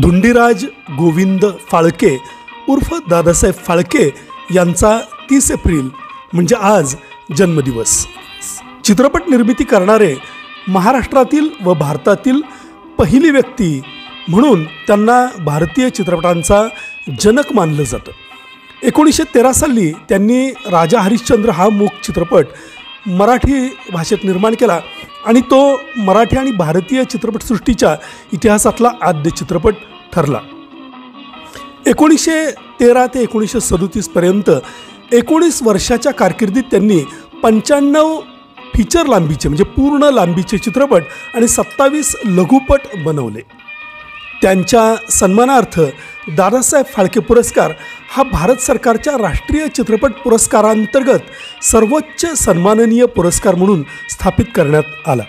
धुंडीराज गोविंद फाळके उर्फ दादासाहेब फाळके यांचा 30 एप्रिल म्हणजे आज जन्मदिवस. चित्रपट निर्मिती करणारे महाराष्ट्रातील व भारतातील पहिली व्यक्ती म्हणून त्यांना भारतीय चित्रपटांचा जनक मानलं जातं. 1913 साली त्यांनी राजा हरिश्चंद्र हा मूक चित्रपट मराठी भाषेत निर्माण केला आणि तो मराठी आणि भारतीय चित्रपटसृष्टीच्या इतिहासातला आद्य चित्रपट ठरला. 1913 ते 1937 पर्यंत 19 वर्षाच्या कारकिर्दीत त्यांनी 95 फीचर लांबीचे म्हणजे पूर्ण लांबीचे चित्रपट आणि 27 लघुपट बनवले. त्यांच्या सन्मानार्थ दादासाहेब फाळके पुरस्कार हा भारत सरकारच्या राष्ट्रीय चित्रपट पुरस्कारांतर्गत सर्वोच्च सन्माननीय पुरस्कार म्हणून स्थापित करण्यात आला.